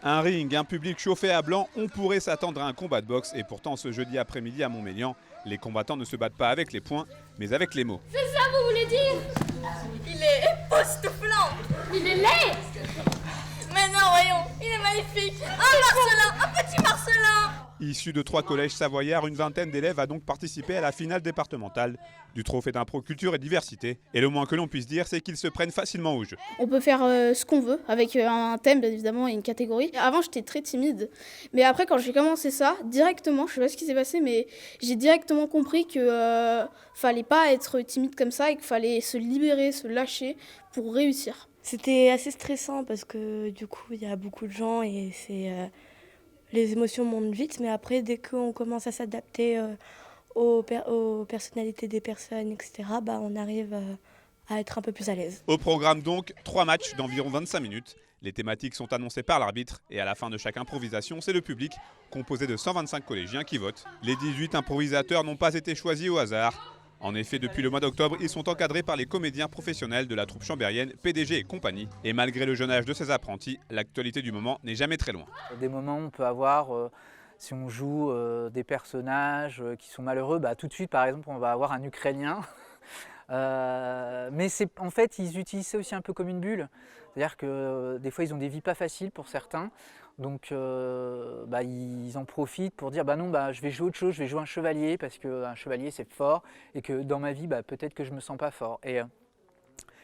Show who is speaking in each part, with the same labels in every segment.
Speaker 1: Un ring, un public chauffé à blanc, on pourrait s'attendre à un combat de boxe. Et pourtant, ce jeudi après-midi à Montmélian, les combattants ne se battent pas avec les poings, mais avec les mots.
Speaker 2: C'est ça, vous voulez dire?
Speaker 3: Il est époustouflant.
Speaker 2: Il est laid.
Speaker 3: Mais non, voyons, il est magnifique. Un Marcelin, un petit Marcelin.
Speaker 1: Issu de 3 collèges savoyards, une vingtaine d'élèves a donc participé à la finale départementale du trophée d'impro culture et diversité. Et le moins que l'on puisse dire, c'est qu'ils se prennent facilement au jeu.
Speaker 4: On peut faire ce qu'on veut, avec un thème bien évidemment et une catégorie. Avant j'étais très timide, mais après quand j'ai commencé ça, directement, je sais pas ce qui s'est passé, mais j'ai directement compris que fallait pas être timide comme ça et qu'il fallait se libérer, se lâcher pour réussir.
Speaker 5: C'était assez stressant parce que du coup il y a beaucoup de gens et les émotions montent vite, mais après dès qu'on commence à s'adapter aux personnalités des personnes, etc., on arrive à être un peu plus à l'aise.
Speaker 1: Au programme donc, 3 matchs d'environ 25 minutes. Les thématiques sont annoncées par l'arbitre et à la fin de chaque improvisation, c'est le public, composé de 125 collégiens, qui vote. Les 18 improvisateurs n'ont pas été choisis au hasard. En effet, depuis le mois d'octobre, ils sont encadrés par les comédiens professionnels de la troupe chambérienne, PDG et compagnie. Et malgré le jeune âge de ces apprentis, l'actualité du moment n'est jamais très loin.
Speaker 6: Des moments où on peut avoir, si on joue des personnages qui sont malheureux, tout de suite par exemple on va avoir un Ukrainien. Mais en fait ils utilisent ça aussi un peu comme une bulle. C'est-à-dire que des fois ils ont des vies pas faciles pour certains. Donc ils en profitent pour dire non, je vais jouer autre chose, je vais jouer un chevalier parce qu'un chevalier c'est fort et que dans ma vie peut-être que je me sens pas fort. Et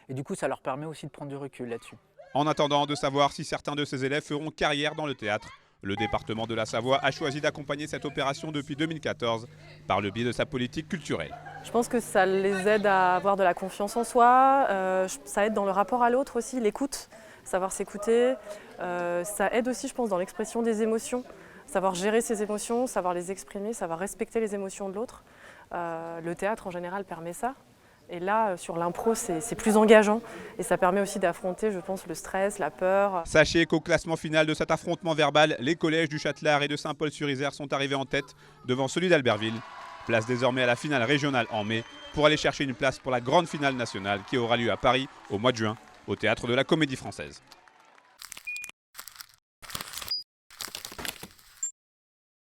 Speaker 6: du coup ça leur permet aussi de prendre du recul là-dessus.
Speaker 1: En attendant de savoir si certains de ces élèves feront carrière dans le théâtre, le département de la Savoie a choisi d'accompagner cette opération depuis 2014 par le biais de sa politique culturelle.
Speaker 7: Je pense que ça les aide à avoir de la confiance en soi, ça aide dans le rapport à l'autre aussi, l'écoute, savoir s'écouter. Ça aide aussi, je pense, dans l'expression des émotions, savoir gérer ses émotions, savoir les exprimer, savoir respecter les émotions de l'autre. Le théâtre en général permet ça. Et là, sur l'impro, c'est plus engageant et ça permet aussi d'affronter, je pense, le stress, la peur.
Speaker 1: Sachez qu'au classement final de cet affrontement verbal, les collèges du Châtelard et de Saint-Paul-sur-Isère sont arrivés en tête devant celui d'Albertville. Place désormais à la finale régionale en mai pour aller chercher une place pour la grande finale nationale qui aura lieu à Paris au mois de juin au Théâtre de la Comédie Française.